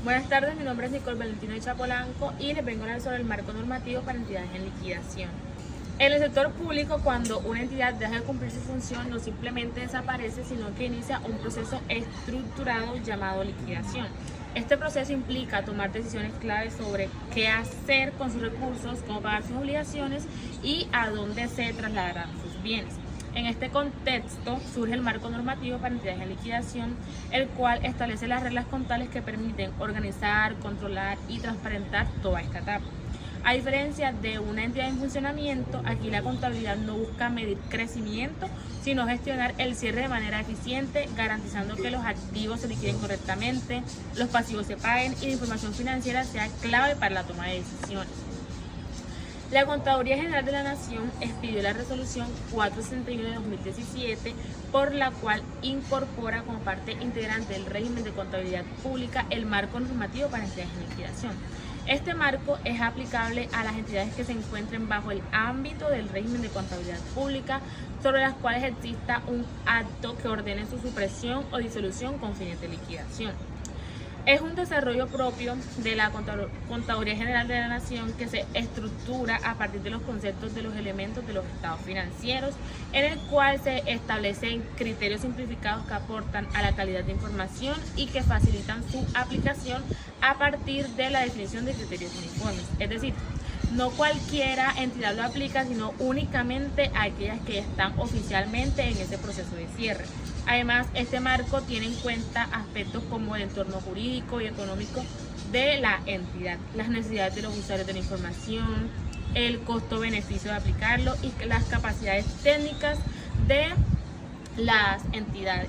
Buenas tardes, mi nombre es Nicole Valentino de Chapolanco y les vengo a hablar sobre el marco normativo para entidades en liquidación. En el sector público, cuando una entidad deja de cumplir su función, no simplemente desaparece, sino que inicia un proceso estructurado llamado liquidación. Este proceso implica tomar decisiones claves sobre qué hacer con sus recursos, cómo pagar sus obligaciones y a dónde se trasladarán sus bienes. En este contexto surge el marco normativo para entidades en liquidación, el cual establece las reglas contables que permiten organizar, controlar y transparentar toda esta etapa. A diferencia de una entidad en funcionamiento, aquí la contabilidad no busca medir crecimiento, sino gestionar el cierre de manera eficiente, garantizando que los activos se liquiden correctamente, los pasivos se paguen y la información financiera sea clave para la toma de decisiones. La Contaduría General de la Nación expidió la resolución 461 de 2017, por la cual incorpora como parte integrante del régimen de contabilidad pública el marco normativo para entidades en liquidación. Este marco es aplicable a las entidades que se encuentren bajo el ámbito del régimen de contabilidad pública, sobre las cuales exista un acto que ordene su supresión o disolución con fines de liquidación. Es un desarrollo propio de la Contaduría General de la Nación que se estructura a partir de los conceptos de los elementos de los estados financieros, en el cual se establecen criterios simplificados que aportan a la calidad de información y que facilitan su aplicación a partir de la definición de criterios uniformes. Es decir, no cualquiera entidad lo aplica, sino únicamente aquellas que están oficialmente en ese proceso de cierre. Además, este marco tiene en cuenta aspectos como el entorno jurídico y económico de la entidad, las necesidades de los usuarios de la información, el costo-beneficio de aplicarlo y las capacidades técnicas de las entidades.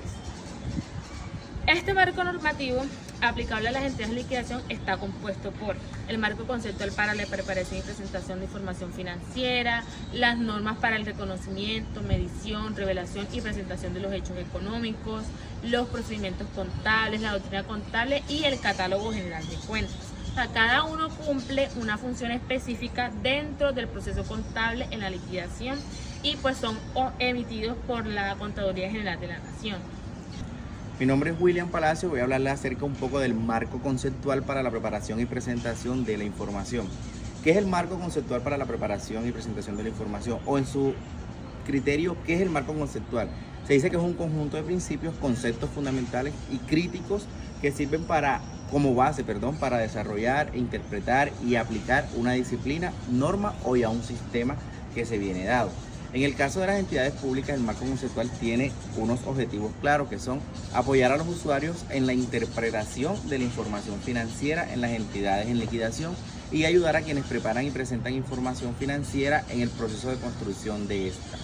Este marco normativo aplicable a las entidades de liquidación está compuesto por el marco conceptual para la preparación y presentación de información financiera, las normas para el reconocimiento, medición, revelación y presentación de los hechos económicos, los procedimientos contables, la doctrina contable y el catálogo general de cuentas. O sea, cada uno cumple una función específica dentro del proceso contable en la liquidación y pues son emitidos por la Contaduría General de la Nación. Mi nombre es William Palacio, voy a hablarles acerca un poco del marco conceptual para la preparación y presentación de la información. ¿Qué es el marco conceptual para la preparación y presentación de la información? O en su criterio, ¿qué es el marco conceptual? Se dice que es un conjunto de principios, conceptos fundamentales y críticos que sirven como base para desarrollar, interpretar y aplicar una disciplina, norma o ya un sistema que se viene dado. En el caso de las entidades públicas, el marco conceptual tiene unos objetivos claros que son apoyar a los usuarios en la interpretación de la información financiera en las entidades en liquidación y ayudar a quienes preparan y presentan información financiera en el proceso de construcción de esta.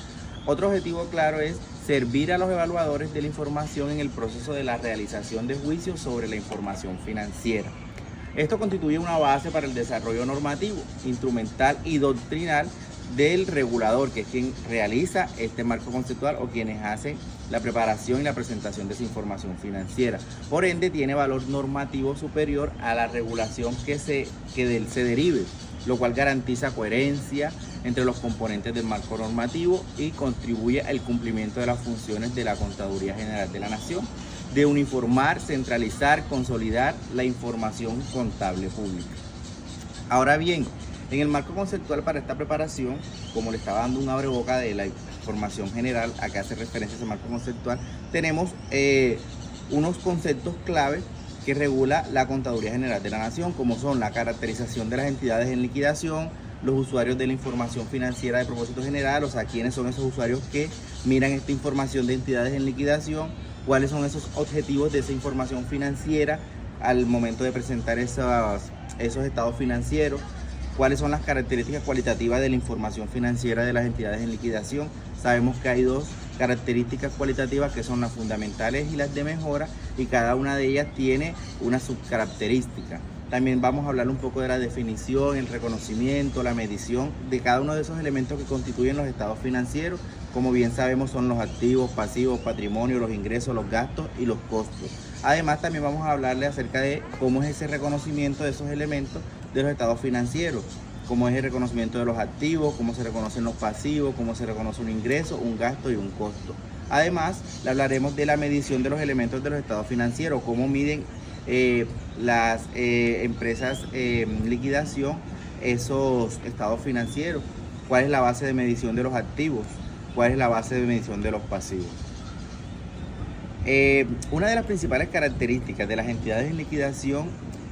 Otro objetivo claro es servir a los evaluadores de la información en el proceso de la realización de juicios sobre la información financiera. Esto constituye una base para el desarrollo normativo, instrumental y doctrinal del regulador, que es quien realiza este marco conceptual o quienes hacen la preparación y la presentación de esa información financiera. Por ende, tiene valor normativo superior a la regulación que de él se derive, lo cual garantiza coherencia entre los componentes del marco normativo y contribuye al cumplimiento de las funciones de la Contaduría General de la Nación, de uniformar, centralizar, consolidar la información contable pública. Ahora bien, en el marco conceptual para esta preparación, como le estaba dando un abreboca de la información general, a que hace referencia a ese marco conceptual, tenemos unos conceptos clave que regula la Contaduría General de la Nación, como son la caracterización de las entidades en liquidación, los usuarios de la información financiera de propósito general, o sea, quiénes son esos usuarios que miran esta información de entidades en liquidación, cuáles son esos objetivos de esa información financiera al momento de presentar esos estados financieros, cuáles son las características cualitativas de la información financiera de las entidades en liquidación. Sabemos que hay dos características cualitativas que son las fundamentales y las de mejora, y cada una de ellas tiene una subcaracterística. También vamos a hablar un poco de la definición, el reconocimiento, la medición de cada uno de esos elementos que constituyen los estados financieros. Como bien sabemos, son los activos, pasivos, patrimonio, los ingresos, los gastos y los costos. Además, también vamos a hablarle acerca de cómo es ese reconocimiento de esos elementos de los estados financieros, cómo es el reconocimiento de los activos, cómo se reconocen los pasivos, cómo se reconoce un ingreso, un gasto y un costo. Además, le hablaremos de la medición de los elementos de los estados financieros, cómo miden las empresas en liquidación esos estados financieros, cuál es la base de medición de los activos, cuál es la base de medición de los pasivos. Una de las principales características de las entidades en liquidación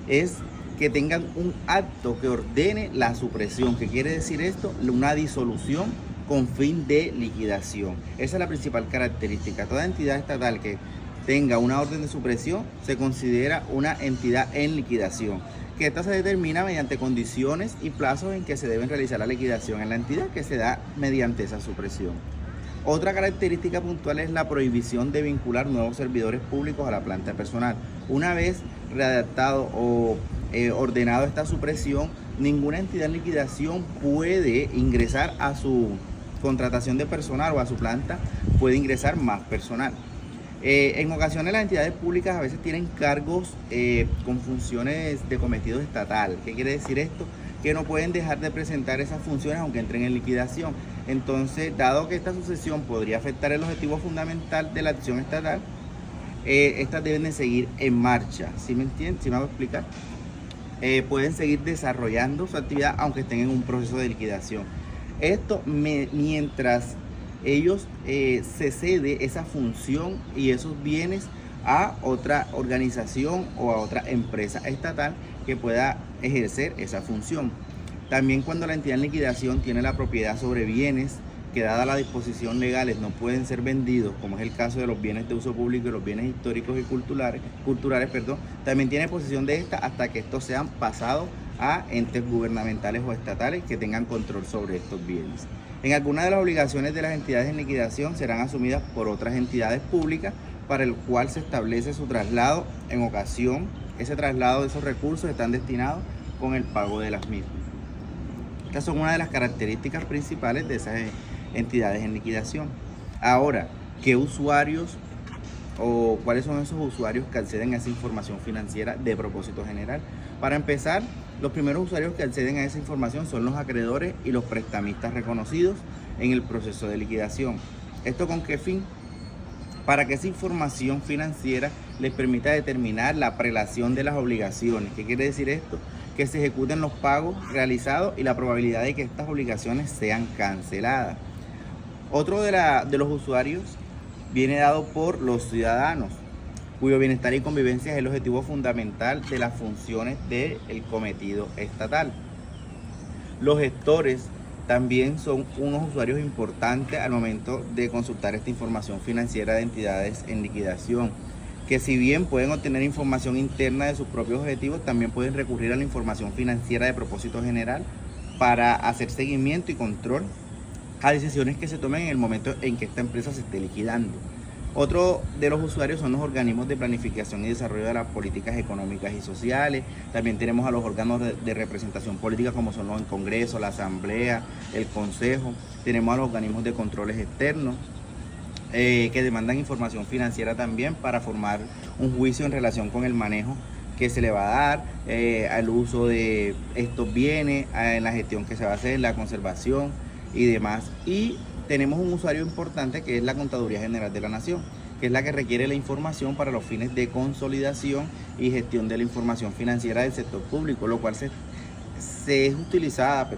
es que tengan un acto que ordene la supresión. ¿Qué quiere decir esto? Una disolución con fin de liquidación. Esa es la principal característica. Toda entidad estatal que tenga una orden de supresión se considera una entidad en liquidación, que esta se determina mediante condiciones y plazos en que se deben realizar la liquidación en la entidad, que se da mediante esa supresión. Otra característica puntual es la prohibición de vincular nuevos servidores públicos a la planta personal. Una vez redactado o ordenado esta supresión, ninguna entidad en liquidación puede ingresar a su contratación de personal o a su planta, puede ingresar más personal. En ocasiones las entidades públicas a veces tienen cargos con funciones de cometido estatal. ¿Qué quiere decir esto? Que no pueden dejar de presentar esas funciones aunque entren en liquidación. Entonces, dado que esta sucesión podría afectar el objetivo fundamental de la acción estatal, estas deben de seguir en marcha. ¿Sí me entienden? ¿Sí me hago explicar? Pueden seguir desarrollando su actividad aunque estén en un proceso de liquidación. Esto mientras ellos se cede esa función y esos bienes a otra organización o a otra empresa estatal que pueda ejercer esa función. También cuando la entidad en liquidación tiene la propiedad sobre bienes que dada la disposición legales no pueden ser vendidos, como es el caso de los bienes de uso público y los bienes históricos y culturales, también tiene posesión de esta hasta que estos sean pasados a entes gubernamentales o estatales que tengan control sobre estos bienes. En algunas de las obligaciones de las entidades en liquidación serán asumidas por otras entidades públicas para el cual se establece su traslado. En ocasión, ese traslado de esos recursos están destinados con el pago de las mismas. Estas son una de las características principales de esas entidades en liquidación. Ahora, ¿qué usuarios o cuáles son esos usuarios que acceden a esa información financiera de propósito general? Para empezar, los primeros usuarios que acceden a esa información son los acreedores y los prestamistas reconocidos en el proceso de liquidación. ¿Esto con qué fin? Para que esa información financiera les permita determinar la prelación de las obligaciones. ¿Qué quiere decir esto? Que se ejecuten los pagos realizados y la probabilidad de que estas obligaciones sean canceladas. Otro de los usuarios viene dado por los ciudadanos, cuyo bienestar y convivencia es el objetivo fundamental de las funciones del cometido estatal. Los gestores también son unos usuarios importantes al momento de consultar esta información financiera de entidades en liquidación, que si bien pueden obtener información interna de sus propios objetivos, también pueden recurrir a la información financiera de propósito general para hacer seguimiento y control a decisiones que se tomen en el momento en que esta empresa se esté liquidando. Otro de los usuarios son los organismos de planificación y desarrollo de las políticas económicas y sociales. También tenemos a los órganos de representación política como son los Congreso, la Asamblea, el Consejo. Tenemos a los organismos de controles externos que demandan información financiera también para formar un juicio en relación con el manejo que se le va a dar al uso de estos bienes, en la gestión que se va a hacer, la conservación y demás. Y tenemos un usuario importante que es la Contaduría General de la Nación, que es la que requiere la información para los fines de consolidación y gestión de la información financiera del sector público, lo cual se es utilizada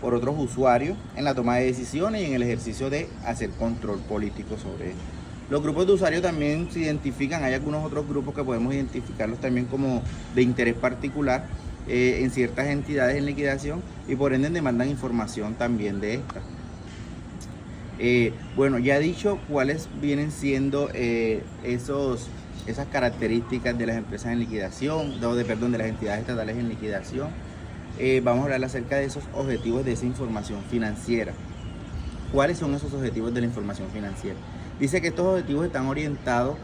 por otros usuarios en la toma de decisiones y en el ejercicio de hacer control político sobre esto. Los grupos de usuarios también se identifican, hay algunos otros grupos que podemos identificarlos también como de interés particular en ciertas entidades en liquidación y por ende demandan información también de estas. Bueno, ya he dicho cuáles vienen siendo esas características de las empresas en liquidación, de las entidades estatales en liquidación. Vamos a hablar acerca de esos objetivos de esa información financiera. ¿Cuáles son esos objetivos de la información financiera? Dice que estos objetivos están orientados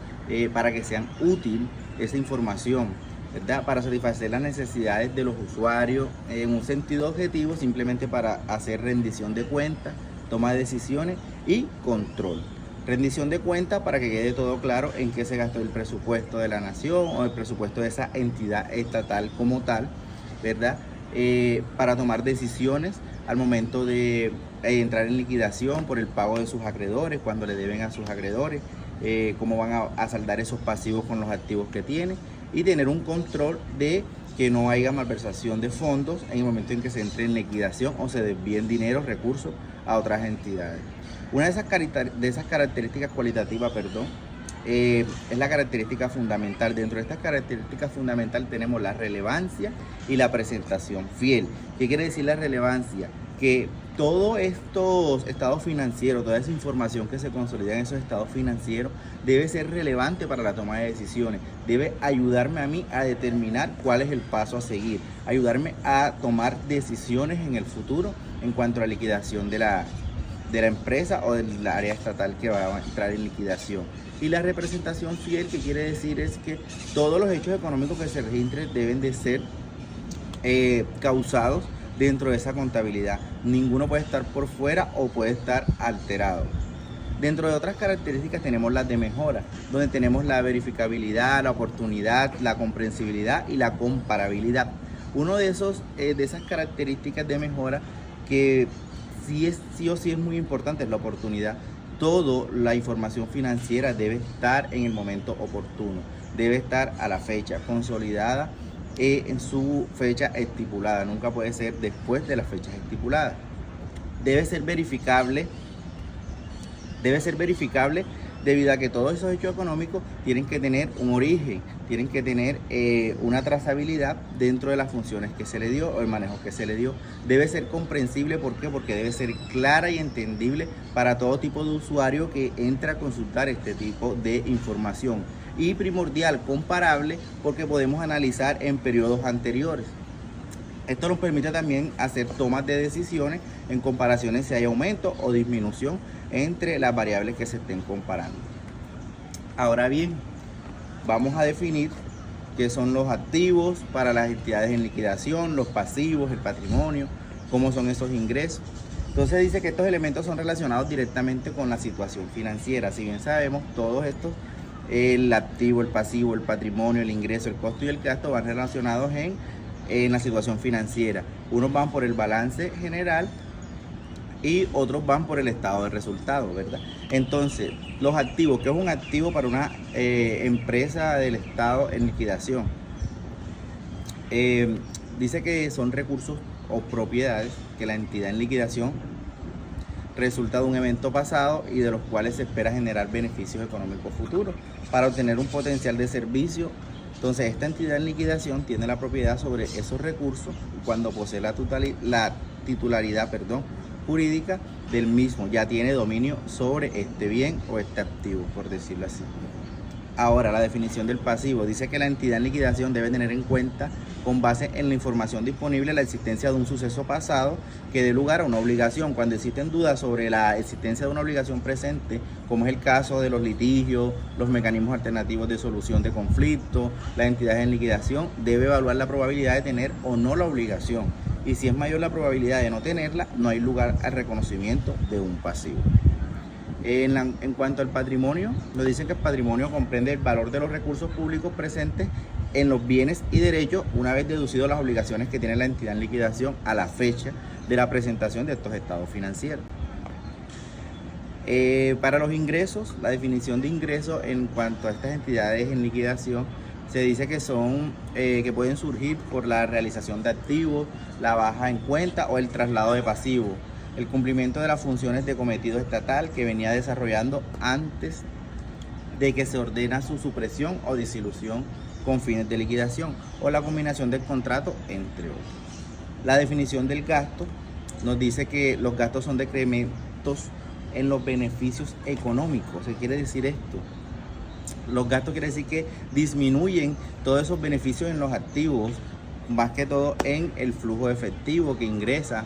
para que sean útil esa información, ¿verdad? Para satisfacer las necesidades de los usuarios en un sentido objetivo, simplemente para hacer rendición de cuentas, toma de decisiones y control. Rendición de cuentas para que quede todo claro en qué se gastó el presupuesto de la nación o el presupuesto de esa entidad estatal como tal, ¿verdad? Para tomar decisiones al momento de entrar en liquidación por el pago de sus acreedores, cuando le deben a sus acreedores, cómo van a saldar esos pasivos con los activos que tienen y tener un control de que no haya malversación de fondos en el momento en que se entre en liquidación o se desvíen dinero, recursos a otras entidades. Una de esas características cualitativas, es la característica fundamental. Dentro de estas características fundamentales tenemos la relevancia y la presentación fiel. ¿Qué quiere decir la relevancia? Que todos estos estados financieros, toda esa información que se consolida en esos estados financieros debe ser relevante para la toma de decisiones, debe ayudarme a mí a determinar cuál es el paso a seguir, ayudarme a tomar decisiones en el futuro en cuanto a la liquidación de la empresa o del área estatal que va a entrar en liquidación. Y la representación fiel, que quiere decir es que todos los hechos económicos que se registren deben de ser causados dentro de esa contabilidad. Ninguno puede estar por fuera o puede estar alterado. Dentro de otras características tenemos las de mejora, donde tenemos la verificabilidad, la oportunidad, la comprensibilidad y la comparabilidad. Uno de esas características de mejora que sí o sí es muy importante es la oportunidad. Toda la información financiera debe estar en el momento oportuno, debe estar a la fecha consolidada en su fecha estipulada, nunca puede ser después de las fechas estipuladas. Debe ser verificable debido a que todos esos hechos económicos tienen que tener un origen, tienen que tener una trazabilidad dentro de las funciones que se le dio o el manejo que se le dio. Debe ser comprensible, ¿por qué? Porque debe ser clara y entendible para todo tipo de usuario que entra a consultar este tipo de información. Y primordial, comparable, porque podemos analizar en periodos anteriores. Esto nos permite también hacer tomas de decisiones en comparaciones si hay aumento o disminución entre las variables que se estén comparando. Ahora bien, vamos a definir qué son los activos para las entidades en liquidación, los pasivos, el patrimonio, cómo son esos ingresos. Entonces dice que estos elementos son relacionados directamente con la situación financiera. Si bien sabemos, todos estos, el activo, el pasivo, el patrimonio, el ingreso, el costo y el gasto van relacionados en la situación financiera. Unos van por el balance general y otros van por el estado de resultados, ¿verdad? Entonces, los activos, ¿qué es un activo para una empresa del estado en liquidación? Dice que son recursos o propiedades que la entidad en liquidación resulta de un evento pasado y de los cuales se espera generar beneficios económicos futuros para obtener un potencial de servicio. Entonces, esta entidad en liquidación tiene la propiedad sobre esos recursos cuando posee la titularidad jurídica del mismo, ya tiene dominio sobre este bien o este activo, por decirlo así. Ahora, la definición del pasivo dice que la entidad en liquidación debe tener en cuenta, con base en la información disponible, la existencia de un suceso pasado que dé lugar a una obligación. Cuando existen dudas sobre la existencia de una obligación presente, como es el caso de los litigios, los mecanismos alternativos de solución de conflictos, la entidad en liquidación debe evaluar la probabilidad de tener o no la obligación. Y si es mayor la probabilidad de no tenerla, no hay lugar al reconocimiento de un pasivo. En cuanto al patrimonio, nos dicen que el patrimonio comprende el valor de los recursos públicos presentes en los bienes y derechos una vez deducido las obligaciones que tiene la entidad en liquidación a la fecha de la presentación de estos estados financieros. Para los ingresos, la definición de ingresos en cuanto a estas entidades en liquidación se dice que son que pueden surgir por la realización de activos, la baja en cuenta o el traslado de pasivos, el cumplimiento de las funciones de cometido estatal que venía desarrollando antes de que se ordena su supresión o disolución con fines de liquidación o la combinación del contrato, entre otros. La definición del gasto nos dice que los gastos son decrementos en los beneficios económicos. ¿Qué quiere decir esto? Los gastos quiere decir que disminuyen todos esos beneficios en los activos, más que todo en el flujo efectivo que ingresa,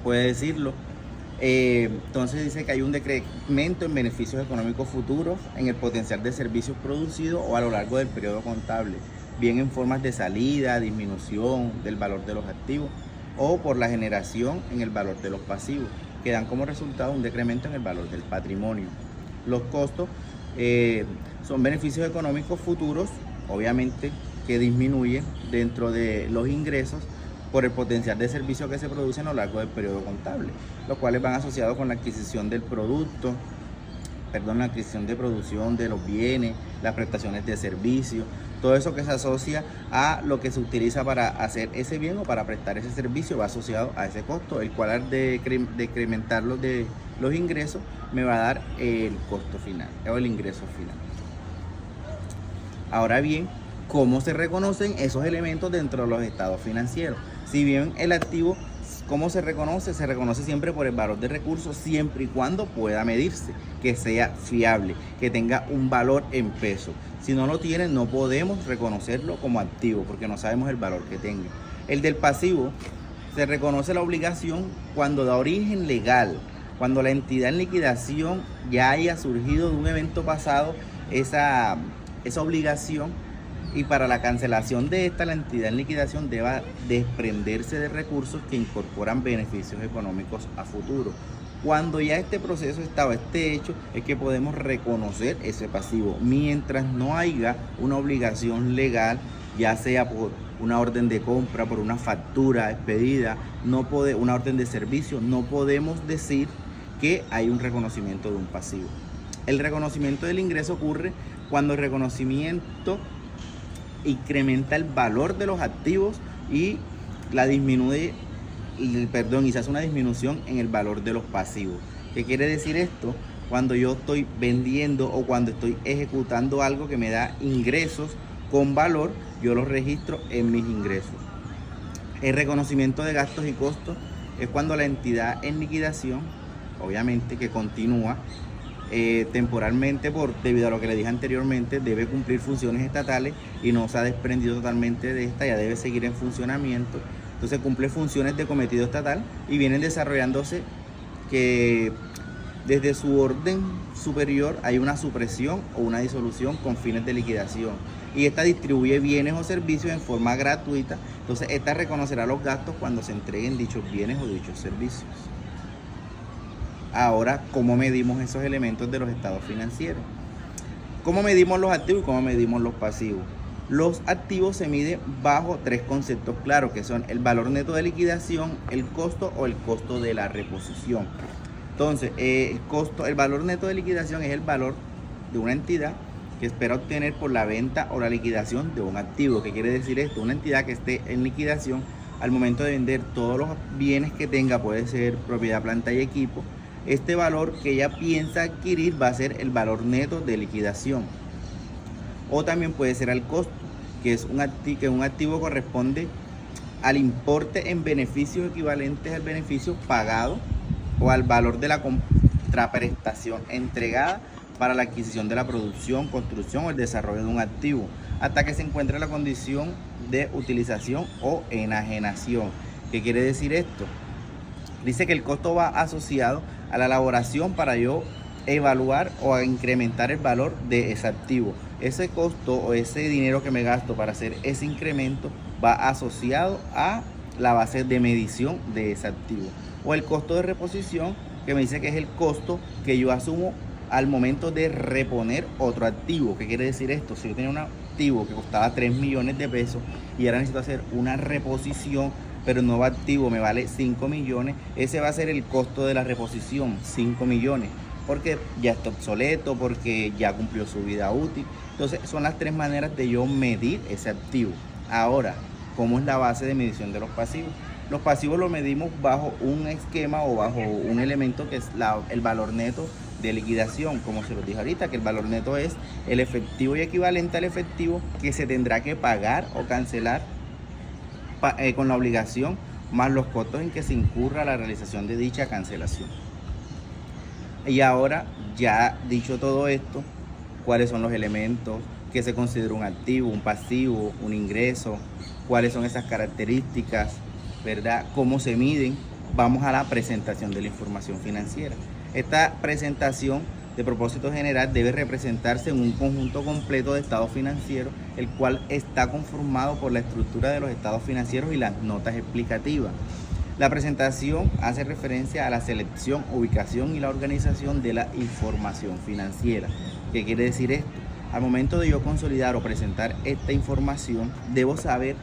puede decirlo. Entonces dice que hay un decremento en beneficios económicos futuros en el potencial de servicios producidos o a lo largo del periodo contable, bien en formas de salida, disminución del valor de los activos o por la generación en el valor de los pasivos, que dan como resultado un decremento en el valor del patrimonio. Los costos son beneficios económicos futuros, obviamente, que disminuyen dentro de los ingresos por el potencial de servicio que se produce a lo largo del periodo contable, los cuales van asociados con la adquisición del producto, la adquisición de producción de los bienes, las prestaciones de servicio. todo eso que se asocia a lo que se utiliza para hacer ese bien o para prestar ese servicio va asociado a ese costo, el cual al decrementar los ingresos me va a dar el costo final o el ingreso final. Ahora bien, ¿cómo se reconocen esos elementos dentro de los estados financieros? Si bien el activo, ¿cómo se reconoce? Se reconoce siempre por el valor de recursos, siempre y cuando pueda medirse, que sea fiable, que tenga un valor en pesos. Si no lo tiene, no podemos reconocerlo como activo porque no sabemos el valor que tenga. El del pasivo, se reconoce la obligación cuando da origen legal, cuando la entidad en liquidación ya haya surgido de un evento pasado esa obligación, y para la cancelación de esta, la entidad en liquidación deba desprenderse de recursos que incorporan beneficios económicos a futuro. Cuando ya este proceso está o este hecho, es que podemos reconocer ese pasivo. Mientras no haya una obligación legal, ya sea por una orden de compra, por una factura expedida, una orden de servicio, no podemos decir que hay un reconocimiento de un pasivo. El reconocimiento del ingreso ocurre cuando el reconocimiento incrementa el valor de los activos y se hace una disminución en el valor de los pasivos. ¿Qué quiere decir esto? Cuando yo estoy vendiendo o cuando estoy ejecutando algo que me da ingresos con valor, yo los registro en mis ingresos. El reconocimiento de gastos y costos es cuando la entidad en liquidación, obviamente que continúa temporalmente debido a lo que le dije anteriormente, debe cumplir funciones estatales y no se ha desprendido totalmente de esta, ya debe seguir en funcionamiento. Entonces cumple funciones de cometido estatal y vienen desarrollándose que desde su orden superior hay una supresión o una disolución con fines de liquidación, y esta distribuye bienes o servicios en forma gratuita. Entonces esta reconocerá los gastos cuando se entreguen dichos bienes o dichos servicios. Ahora, ¿cómo medimos esos elementos de los estados financieros? ¿Cómo medimos los activos y cómo medimos los pasivos? Los activos se miden bajo tres conceptos claros, que son el valor neto de liquidación, el costo o el costo de la reposición. Entonces, el valor neto de liquidación es el valor de una entidad que espera obtener por la venta o la liquidación de un activo. ¿Qué quiere decir esto? Una entidad que esté en liquidación, al momento de vender todos los bienes que tenga, puede ser propiedad, planta y equipo, este valor que ella piensa adquirir va a ser el valor neto de liquidación. O también puede ser al costo, que un activo corresponde al importe en beneficios equivalentes al beneficio pagado o al valor de la contraprestación entregada para la adquisición de la producción, construcción o el desarrollo de un activo, hasta que se encuentre la condición de utilización o enajenación. ¿Qué quiere decir esto? Dice que el costo va asociado a la elaboración para yo evaluar o a incrementar el valor de ese activo. Ese costo o ese dinero que me gasto para hacer ese incremento va asociado a la base de medición de ese activo. O el costo de reposición, que me dice que es el costo que yo asumo al momento de reponer otro activo. ¿Qué quiere decir esto? Si yo tenía un activo que costaba 3 millones de pesos y ahora necesito hacer una reposición, pero el nuevo activo me vale 5 millones, ese va a ser el costo de la reposición, 5 millones, porque ya está obsoleto, porque ya cumplió su vida útil. Entonces son las tres maneras de yo medir ese activo. Ahora, ¿cómo es la base de medición de los pasivos? Los pasivos los medimos bajo un esquema o bajo un elemento que es el valor neto de liquidación, como se los dije ahorita, que el valor neto es el efectivo y equivalente al efectivo que se tendrá que pagar o cancelar con la obligación, más los costos en que se incurra la realización de dicha cancelación. Y ahora, ya dicho todo esto, ¿cuáles son los elementos que se considera un activo, un pasivo, un ingreso? ¿Cuáles son esas características? ¿Verdad? ¿Cómo se miden? Vamos a la presentación de la información financiera. Esta presentación de propósito general debe representarse en un conjunto completo de estados financieros, el cual está conformado por la estructura de los estados financieros y las notas explicativas. La presentación hace referencia a la selección, ubicación y la organización de la información financiera. ¿Qué quiere decir esto? Al momento de yo consolidar o presentar esta información, debo saber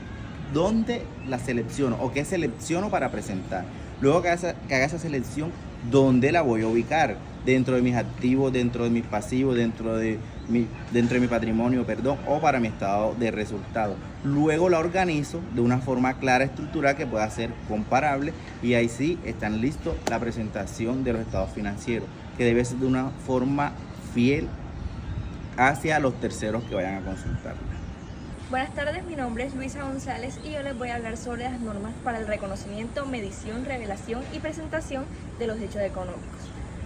dónde la selecciono o qué selecciono para presentar. Luego que haga esa selección, ¿Dónde la voy a ubicar? Dentro de mis activos, dentro de mis pasivos, dentro de mi patrimonio, perdón, o para mi estado de resultados. Luego la organizo de una forma clara, estructurada, que pueda ser comparable, y ahí sí están listos la presentación de los estados financieros, que debe ser de una forma fiel hacia los terceros que vayan a consultarla. Buenas tardes, mi nombre es Luisa González y yo les voy a hablar sobre las normas para el reconocimiento, medición, revelación y presentación de los hechos económicos.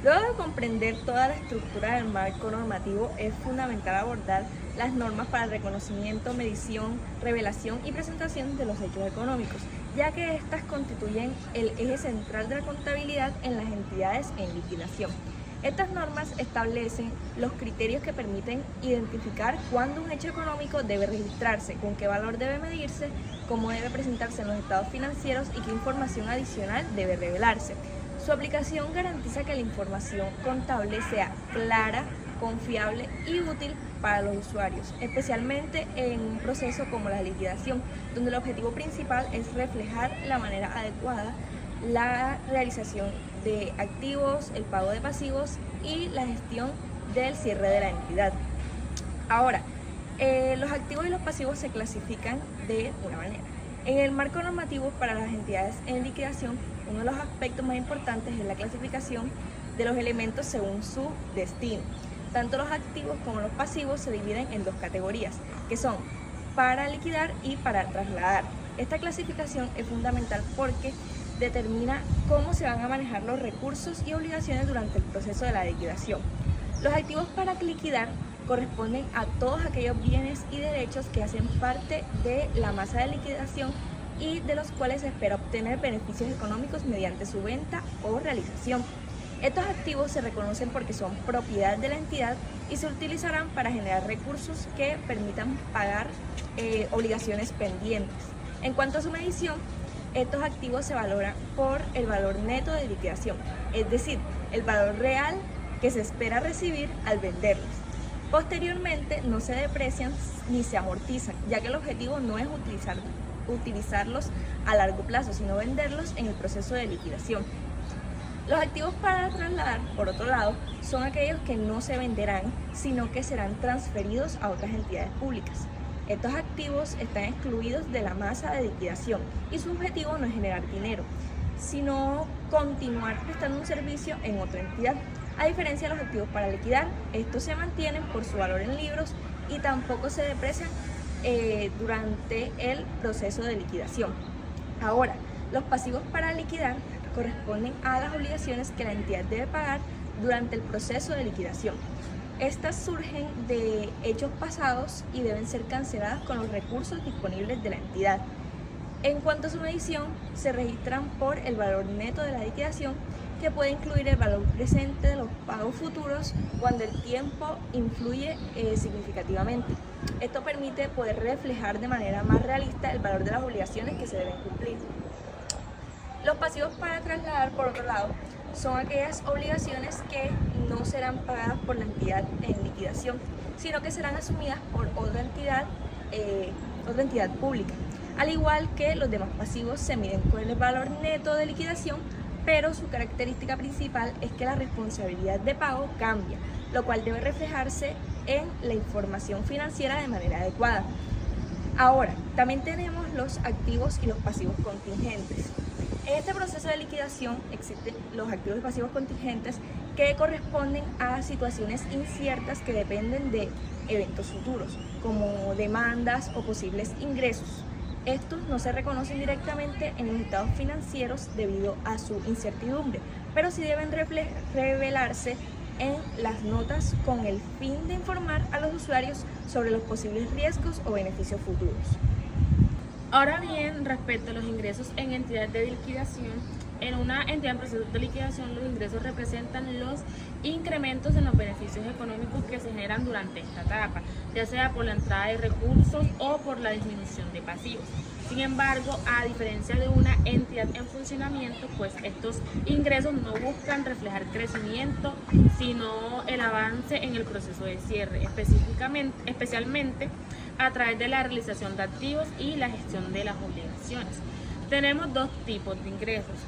Luego de comprender toda la estructura del marco normativo, es fundamental abordar las normas para el reconocimiento, medición, revelación y presentación de los hechos económicos, ya que éstas constituyen el eje central de la contabilidad en las entidades en liquidación. Estas normas establecen los criterios que permiten identificar cuándo un hecho económico debe registrarse, con qué valor debe medirse, cómo debe presentarse en los estados financieros y qué información adicional debe revelarse. Su aplicación garantiza que la información contable sea clara, confiable y útil para los usuarios, especialmente en un proceso como la liquidación, donde el objetivo principal es reflejar la manera adecuada la realización de activos, el pago de pasivos y la gestión del cierre de la entidad. Ahora, los activos y los pasivos se clasifican de una manera. En el marco normativo para las entidades en liquidación, uno de los aspectos más importantes es la clasificación de los elementos según su destino. Tanto los activos como los pasivos se dividen en dos categorías, que son para liquidar y para trasladar. Esta clasificación es fundamental porque determina cómo se van a manejar los recursos y obligaciones durante el proceso de la liquidación. Los activos para liquidar corresponden a todos aquellos bienes y derechos que hacen parte de la masa de liquidación y de los cuales se espera obtener beneficios económicos mediante su venta o realización. Estos activos se reconocen porque son propiedad de la entidad y se utilizarán para generar recursos que permitan pagar obligaciones pendientes. En cuanto a su medición, estos activos se valoran por el valor neto de liquidación, es decir, el valor real que se espera recibir al venderlos. Posteriormente no se deprecian ni se amortizan, ya que el objetivo no es utilizarlos a largo plazo, sino venderlos en el proceso de liquidación. Los activos para trasladar, por otro lado, son aquellos que no se venderán, sino que serán transferidos a otras entidades públicas. Estos activos están excluidos de la masa de liquidación y su objetivo no es generar dinero, sino continuar prestando un servicio en otra entidad. A diferencia de los activos para liquidar, estos se mantienen por su valor en libros y tampoco se deprecian durante el proceso de liquidación. Ahora, los pasivos para liquidar corresponden a las obligaciones que la entidad debe pagar durante el proceso de liquidación. Estas surgen de hechos pasados y deben ser canceladas con los recursos disponibles de la entidad. En cuanto a su medición, se registran por el valor neto de la liquidación, que puede incluir el valor presente de los pagos futuros cuando el tiempo influye significativamente. Esto permite poder reflejar de manera más realista el valor de las obligaciones que se deben cumplir. Los pasivos para trasladar, por otro lado, son aquellas obligaciones que no serán pagadas por la entidad en liquidación, sino que serán asumidas por otra entidad pública. Al igual que los demás pasivos, se miden con el valor neto de liquidación, pero su característica principal es que la responsabilidad de pago cambia, lo cual debe reflejarse en la información financiera de manera adecuada. Ahora, también tenemos los activos y los pasivos contingentes. En este proceso de liquidación existen los activos y pasivos contingentes que corresponden a situaciones inciertas que dependen de eventos futuros, como demandas o posibles ingresos. Estos no se reconocen directamente en los estados financieros debido a su incertidumbre, pero sí deben revelarse en las notas con el fin de informar a los usuarios sobre los posibles riesgos o beneficios futuros. Ahora bien, respecto a los ingresos en entidades de liquidación, en una entidad en proceso de liquidación, los ingresos representan los incrementos en los beneficios económicos que se generan durante esta etapa, ya sea por la entrada de recursos o por la disminución de pasivos. Sin embargo, a diferencia de una entidad en funcionamiento, pues estos ingresos no buscan reflejar crecimiento, sino el avance en el proceso de cierre, especialmente a través de la realización de activos y la gestión de las obligaciones. Tenemos dos tipos de ingresos.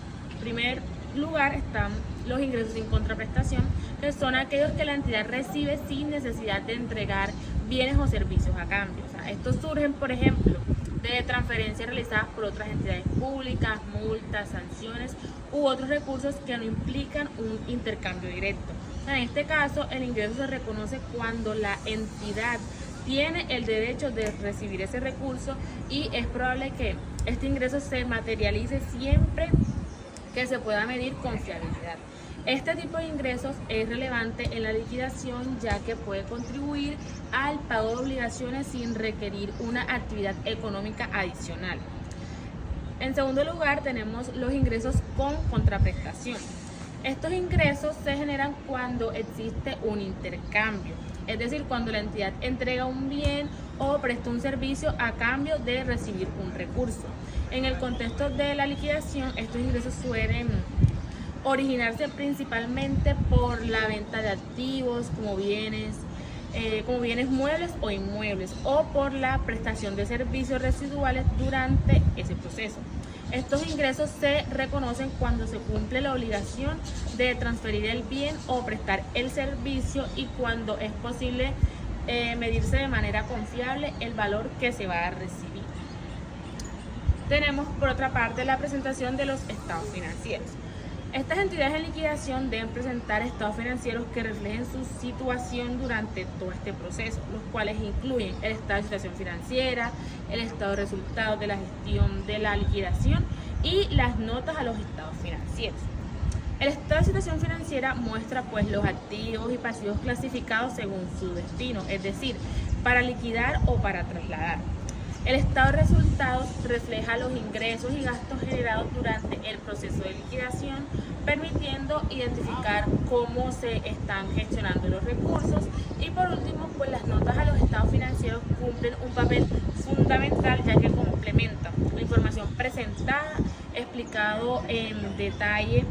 lugar están los ingresos sin contraprestación, que son aquellos que la entidad recibe sin necesidad de entregar bienes o servicios a cambio. O sea, estos surgen, por ejemplo, de transferencias realizadas por otras entidades públicas, multas, sanciones u otros recursos que no implican un intercambio directo. O sea, en este caso, el ingreso se reconoce cuando la entidad tiene el derecho de recibir ese recurso y es probable que este ingreso se materialice siempre que se pueda medir con fiabilidad. Este tipo de ingresos es relevante en la liquidación ya que puede contribuir al pago de obligaciones sin requerir una actividad económica adicional. En segundo lugar, tenemos los ingresos con contraprestación. Estos ingresos se generan cuando existe un intercambio, es decir, cuando la entidad entrega un bien o presta un servicio a cambio de recibir un recurso. En el contexto de la liquidación, estos ingresos suelen originarse principalmente por la venta de activos como bienes muebles o inmuebles, o por la prestación de servicios residuales durante ese proceso. Estos ingresos se reconocen cuando se cumple la obligación de transferir el bien o prestar el servicio y cuando es posible medirse de manera confiable el valor que se va a recibir. Tenemos por otra parte la presentación de los estados financieros. Estas entidades en liquidación deben presentar estados financieros que reflejen su situación durante todo este proceso, los cuales incluyen el estado de situación financiera, el estado de resultados de la gestión de la liquidación y las notas a los estados financieros. El estado de situación financiera muestra pues los activos y pasivos clasificados según su destino, es decir, para liquidar o para trasladar. El estado de resultados refleja los ingresos y gastos generados durante el proceso de liquidación, permitiendo identificar cómo se están gestionando los recursos. Y por último, pues las notas a los estados financieros cumplen un papel fundamental ya que complementan la información presentada, explicado en detalle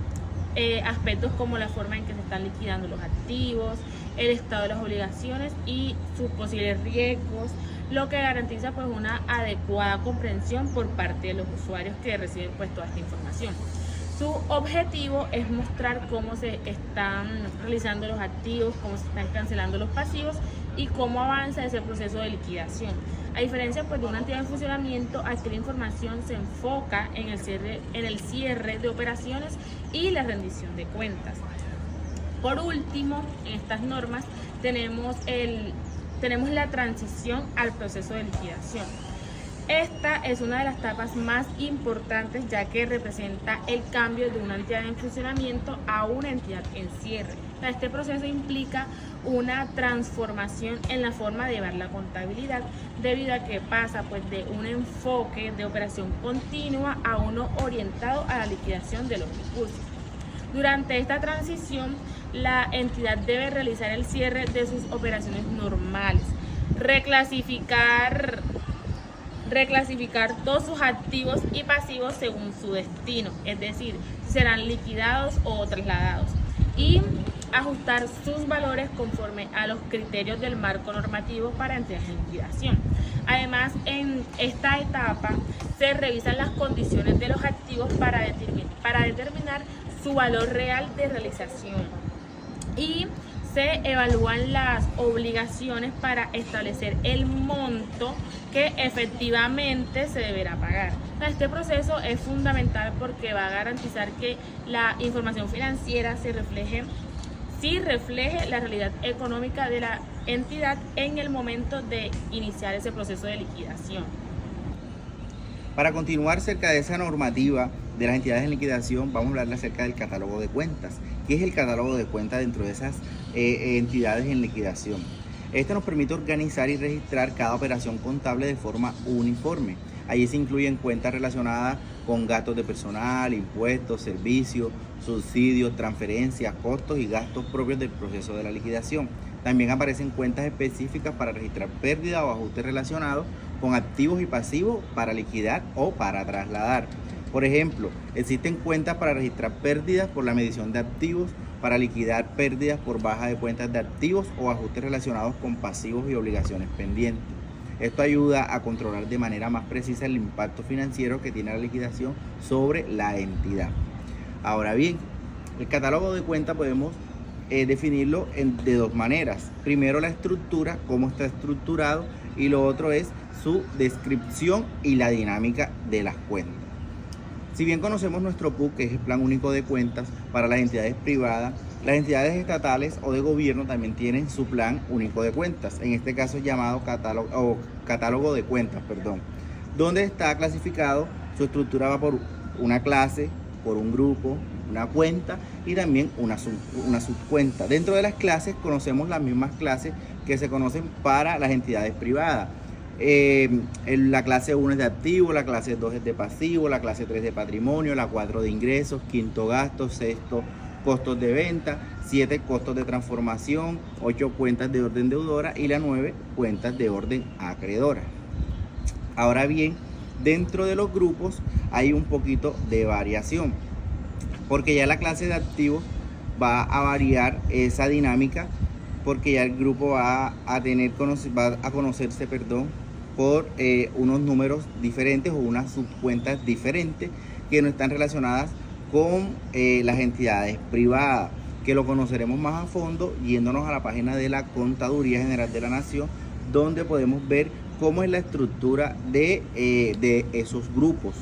aspectos como la forma en que se están liquidando los activos, el estado de las obligaciones y sus posibles riesgos, lo que garantiza pues una adecuada comprensión por parte de los usuarios que reciben pues toda esta información. Su objetivo es mostrar cómo se están realizando los activos, cómo se están cancelando los pasivos y cómo avanza ese proceso de liquidación. A diferencia pues de una entidad en funcionamiento, aquí la información se enfoca en el cierre de operaciones y la rendición de cuentas. Por último, en estas normas tenemos la transición al proceso de liquidación. Esta es una de las etapas más importantes ya que representa el cambio de una entidad en funcionamiento a una entidad en cierre. Este proceso implica una transformación en la forma de llevar la contabilidad debido a que pasa pues de un enfoque de operación continua a uno orientado a la liquidación de los recursos. Durante esta transición, la entidad debe realizar el cierre de sus operaciones normales, reclasificar todos sus activos y pasivos según su destino, es decir, serán liquidados o trasladados, y ajustar sus valores conforme a los criterios del marco normativo para entidades en liquidación. Además, en esta etapa se revisan las condiciones de los activos para determinar su valor real de realización y se evalúan las obligaciones para establecer el monto que efectivamente se deberá pagar. Este proceso es fundamental porque va a garantizar que la información financiera refleje la realidad económica de la entidad en el momento de iniciar ese proceso de liquidación. Para continuar cerca de esa normativa de las entidades en liquidación, vamos a hablar acerca del catálogo de cuentas. ¿Qué es el catálogo de cuentas dentro de esas entidades en liquidación? Este nos permite organizar y registrar cada operación contable de forma uniforme. Allí se incluyen cuentas relacionadas con gastos de personal, impuestos, servicios, subsidios, transferencias, costos y gastos propios del proceso de la liquidación. También aparecen cuentas específicas para registrar pérdidas o ajustes relacionados con activos y pasivos para liquidar o para trasladar. Por ejemplo, existen cuentas para registrar pérdidas por la medición de activos, para liquidar pérdidas por baja de cuentas de activos o ajustes relacionados con pasivos y obligaciones pendientes. Esto ayuda a controlar de manera más precisa el impacto financiero que tiene la liquidación sobre la entidad. Ahora bien, El catálogo de cuentas podemos definirlo de dos maneras. Primero, la estructura, cómo está estructurado, y lo otro es su descripción y la dinámica de las cuentas. Si bien conocemos nuestro PUC, que es el Plan Único de Cuentas para las entidades privadas, las entidades estatales o de gobierno también tienen su Plan Único de Cuentas, en este caso llamado catálogo de cuentas, donde está clasificado, su estructura va por una clase, por un grupo, una cuenta y también una subcuenta. Dentro de las clases conocemos las mismas clases que se conocen para las entidades privadas. La clase 1 es de activo, la clase 2 es de pasivo, la clase 3 de patrimonio, la 4 de ingresos, quinto gasto, sexto costos de venta, 7 costos de transformación, 8 cuentas de orden deudora y la 9 cuentas de orden acreedora. Ahora bien, dentro de los grupos hay un poquito de variación, porque ya la clase de activos va a variar esa dinámica, porque ya el grupo va a conocerse por unos números diferentes o unas subcuentas diferentes que no están relacionadas con las entidades privadas, que lo conoceremos más a fondo yéndonos a la página de la Contaduría General de la Nación, donde podemos ver cómo es la estructura de esos grupos.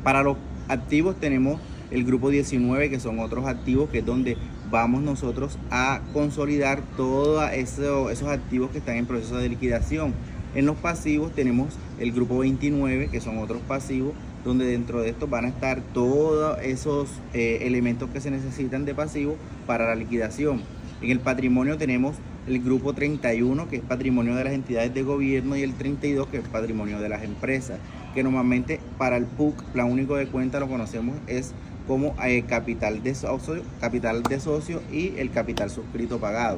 Para los activos tenemos el grupo 19, que son otros activos, que es donde vamos nosotros a consolidar todos esos activos que están en proceso de liquidación. En los pasivos tenemos el grupo 29, que son otros pasivos, donde dentro de estos van a estar todos esos elementos que se necesitan de pasivo para la liquidación. En el patrimonio tenemos el grupo 31, que es patrimonio de las entidades de gobierno, y el 32, que es patrimonio de las empresas, que normalmente para el PUC, Plan Único de Cuentas, lo conocemos es como capital de socio y el capital suscrito pagado.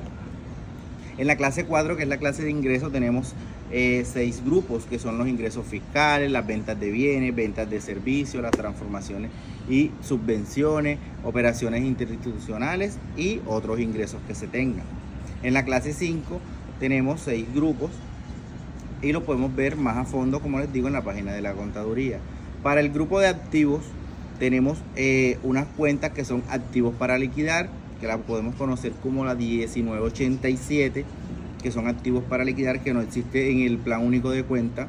En la clase 4, que es la clase de ingresos, tenemos 6 grupos, que son los ingresos fiscales, las ventas de bienes, ventas de servicios, las transformaciones y subvenciones, operaciones interinstitucionales y otros ingresos que se tengan. En la clase 5 tenemos 6 grupos y lo podemos ver más a fondo, como les digo, en la página de la Contaduría. Para el grupo de activos tenemos unas cuentas que son activos para liquidar, que la podemos conocer como la 1987, que son activos para liquidar, que no existe en el Plan Único de Cuentas,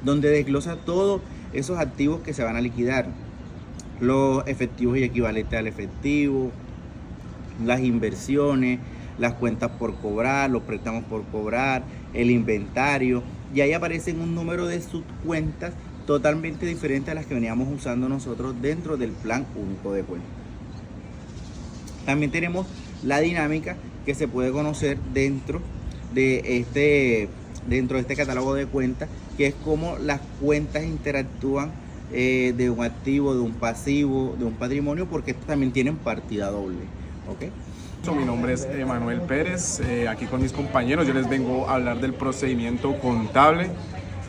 donde desglosa todos esos activos que se van a liquidar: los efectivos y equivalentes al efectivo, las inversiones, las cuentas por cobrar, los préstamos por cobrar, el inventario, y ahí aparecen un número de subcuentas totalmente diferentes a las que veníamos usando nosotros dentro del Plan Único de Cuentas. También tenemos la dinámica que se puede conocer dentro de este catálogo de cuentas, que es cómo las cuentas interactúan de un activo, de un pasivo, de un patrimonio, porque estos también tienen partida doble. ¿Okay? Mi nombre es Emanuel Pérez, aquí con mis compañeros yo les vengo a hablar del procedimiento contable.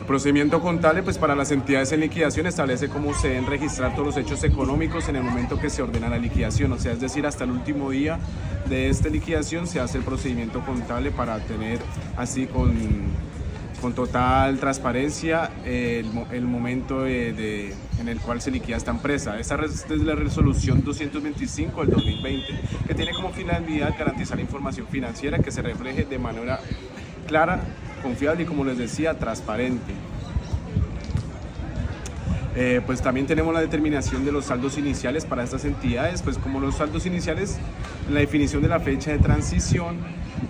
El procedimiento contable, pues, para las entidades en liquidación establece cómo se deben registrar todos los hechos económicos en el momento que se ordena la liquidación, o sea, es decir, hasta el último día de esta liquidación se hace el procedimiento contable para tener así con total transparencia el momento en el cual se liquida esta empresa. Esta es la resolución 225 del 2020, que tiene como finalidad garantizar la información financiera que se refleje de manera clara, confiable y, como les decía, transparente. Pues también tenemos la determinación de los saldos iniciales para estas entidades, pues como los saldos iniciales, la definición de la fecha de transición,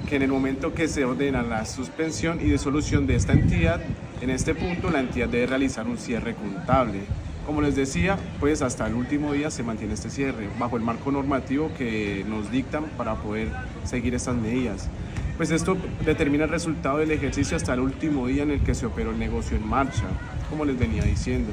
que en el momento que se ordena la suspensión y disolución de esta entidad, en este punto la entidad debe realizar un cierre contable. Como les decía, pues hasta el último día se mantiene este cierre, bajo el marco normativo que nos dictan para poder seguir estas medidas. Pues esto determina el resultado del ejercicio hasta el último día en el que se operó el negocio en marcha, como les venía diciendo.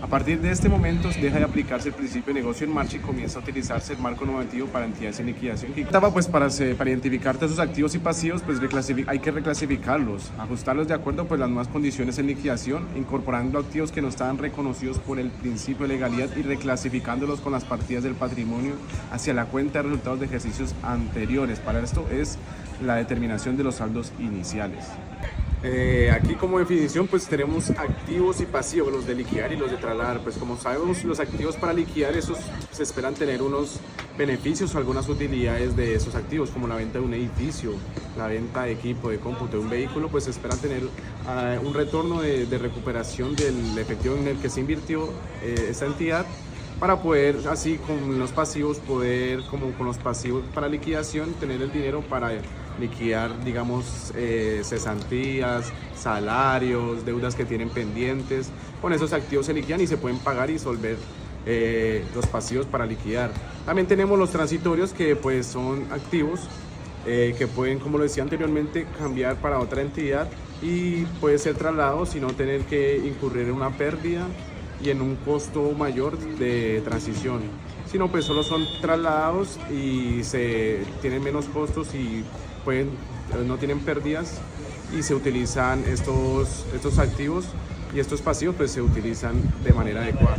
A partir de este momento deja de aplicarse el principio de negocio en marcha y comienza a utilizarse el marco normativo para entidades en liquidación. Etapa, pues, para identificar todos esos activos y pasivos, pues hay que reclasificarlos, ajustarlos de acuerdo pues las nuevas condiciones en liquidación, incorporando activos que no estaban reconocidos por el principio de legalidad y reclasificándolos con las partidas del patrimonio hacia la cuenta de resultados de ejercicios anteriores. Para esto es la determinación de los saldos iniciales. Aquí como definición pues tenemos activos y pasivos, los de liquidar y los de trasladar. Pues como sabemos, los activos para liquidar, esos se esperan tener unos beneficios o algunas utilidades de esos activos, como la venta de un edificio, la venta de equipo, de cómputo, de un vehículo. Pues se esperan tener un retorno de recuperación del efectivo en el que se invirtió esa entidad, para poder, así con los pasivos, poder, como con los pasivos para liquidación, tener el dinero para liquidar, digamos, cesantías, salarios, deudas que tienen pendientes. Con esos activos se liquidan y se pueden pagar y disolver los pasivos para liquidar. También tenemos los transitorios, que pues son activos que pueden, como lo decía anteriormente, cambiar para otra entidad y puede ser trasladado sin no tener que incurrir en una pérdida y en un costo mayor de transición, sino pues solo son trasladados y se tienen menos costos y no tienen pérdidas, y se utilizan estos activos, y estos pasivos pues se utilizan de manera adecuada.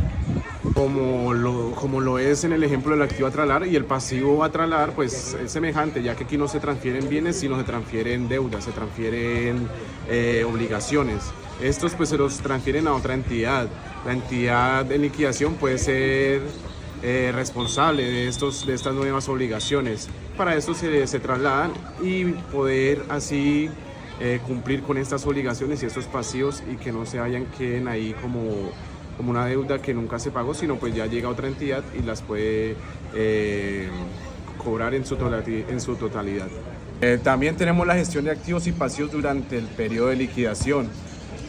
Como lo es en el ejemplo del activo a trasladar, y el pasivo a trasladar pues es semejante, ya que aquí no se transfieren bienes, sino se transfieren deudas, se transfieren obligaciones. Estos pues se los transfieren a otra entidad. La entidad de liquidación puede ser responsable de estas nuevas obligaciones. Para esto se trasladan y poder así cumplir con estas obligaciones y estos pasivos, y que no queden ahí como una deuda que nunca se pagó, sino pues ya llega a otra entidad y las puede cobrar en su totalidad. También tenemos la gestión de activos y pasivos durante el periodo de liquidación.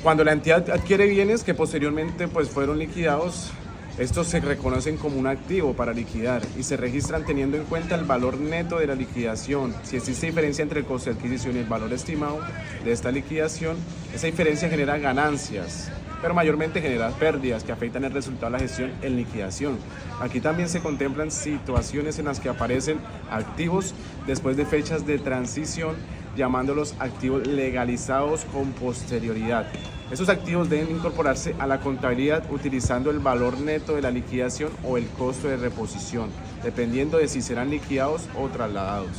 Cuando la entidad adquiere bienes que posteriormente pues fueron liquidados, estos se reconocen como un activo para liquidar y se registran teniendo en cuenta el valor neto de la liquidación. Si existe diferencia entre el costo de adquisición y el valor estimado de esta liquidación, esa diferencia genera ganancias, pero mayormente genera pérdidas que afectan el resultado de la gestión en liquidación. Aquí también se contemplan situaciones en las que aparecen activos después de fechas de transición, llamándolos activos legalizados con posterioridad. Esos activos deben incorporarse a la contabilidad utilizando el valor neto de la liquidación o el costo de reposición, dependiendo de si serán liquidados o trasladados.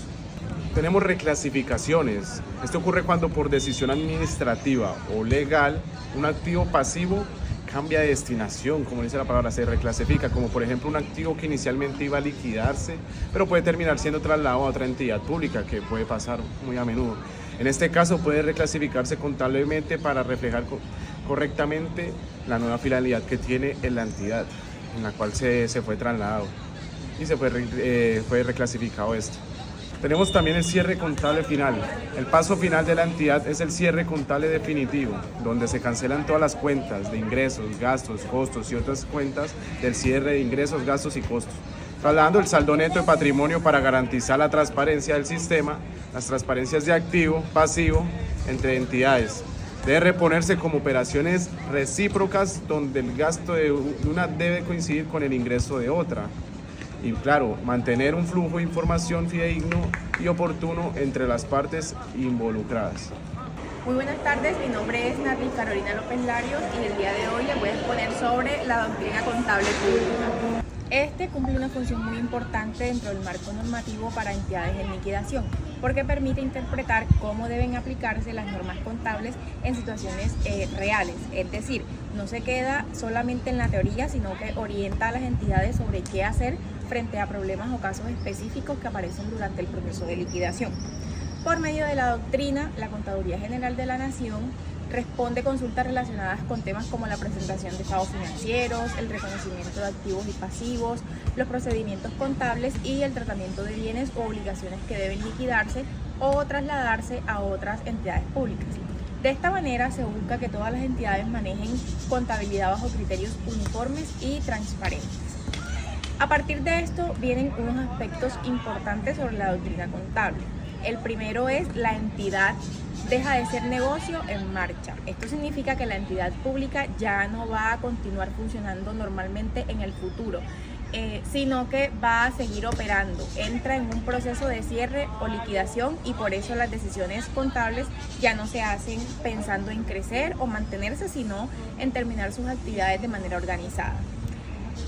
Tenemos reclasificaciones. Esto ocurre cuando por decisión administrativa o legal un activo pasivo cambia de destinación, como dice la palabra, se reclasifica, como por ejemplo un activo que inicialmente iba a liquidarse, pero puede terminar siendo trasladado a otra entidad pública, que puede pasar muy a menudo. En este caso puede reclasificarse contablemente para reflejar correctamente la nueva finalidad que tiene en la entidad en la cual se fue trasladado y fue reclasificado esto. Tenemos también el cierre contable final. El paso final de la entidad es el cierre contable definitivo, donde se cancelan todas las cuentas de ingresos, gastos, costos y otras cuentas del cierre de ingresos, gastos y costos, trasladando el saldo neto de patrimonio para garantizar la transparencia del sistema, las transparencias de activo, pasivo entre entidades. Debe reponerse como operaciones recíprocas donde el gasto de una debe coincidir con el ingreso de otra. Y claro, mantener un flujo de información fidedigno y oportuno entre las partes involucradas. Muy buenas tardes, mi nombre es Natalie Carolina López Larios y el día de hoy les voy a exponer sobre la doctrina contable pública. Este cumple una función muy importante dentro del marco normativo para entidades en liquidación, porque permite interpretar cómo deben aplicarse las normas contables en situaciones reales. Es decir, no se queda solamente en la teoría, sino que orienta a las entidades sobre qué hacer frente a problemas o casos específicos que aparecen durante el proceso de liquidación. Por medio de la doctrina, la Contaduría General de la Nación responde consultas relacionadas con temas como la presentación de estados financieros, el reconocimiento de activos y pasivos, los procedimientos contables y el tratamiento de bienes o obligaciones que deben liquidarse o trasladarse a otras entidades públicas. De esta manera se busca que todas las entidades manejen contabilidad bajo criterios uniformes y transparentes. A partir de esto vienen unos aspectos importantes sobre la doctrina contable. El primero es la entidad deja de ser negocio en marcha. Esto significa que la entidad pública ya no va a continuar funcionando normalmente en el futuro, sino que va a seguir operando. Entra en un proceso de cierre o liquidación y por eso las decisiones contables ya no se hacen pensando en crecer o mantenerse, sino en terminar sus actividades de manera organizada.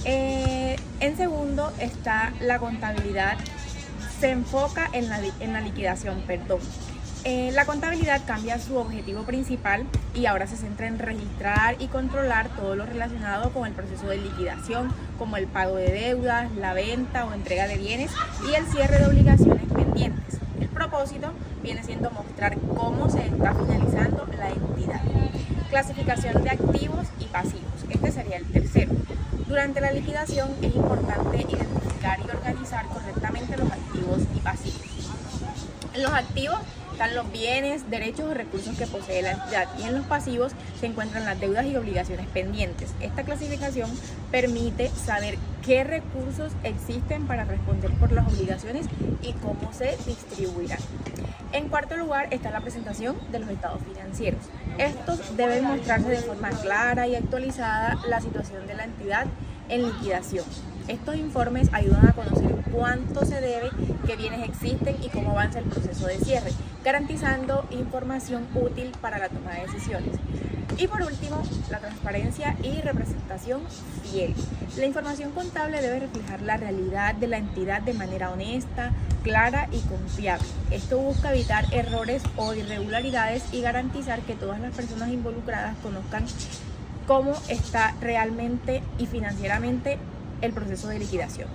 En segundo está la contabilidad. Se enfoca en la liquidación, La contabilidad cambia su objetivo principal y ahora se centra en registrar y controlar todo lo relacionado con el proceso de liquidación, como el pago de deudas, la venta o entrega de bienes y el cierre de obligaciones pendientes. El propósito viene siendo mostrar cómo se está finalizando la entidad. Clasificación de activos y pasivos. Este sería el tercero. Durante la liquidación es importante identificar y organizar correctamente los activos y pasivos. En los activos están los bienes, derechos o recursos que posee la entidad y en los pasivos se encuentran las deudas y obligaciones pendientes. Esta clasificación permite saber qué recursos existen para responder por las obligaciones y cómo se distribuirán. En cuarto lugar está la presentación de los estados financieros. Estos deben mostrarse de forma clara y actualizada la situación de la entidad en liquidación. Estos informes ayudan a conocer cuánto se debe, qué bienes existen y cómo avanza el proceso de cierre, garantizando información útil para la toma de decisiones. Y por último, la transparencia y representación fiel. La información contable debe reflejar la realidad de la entidad de manera honesta, clara y confiable. Esto busca evitar errores o irregularidades y garantizar que todas las personas involucradas conozcan cómo está realmente y financieramente el proceso de liquidación.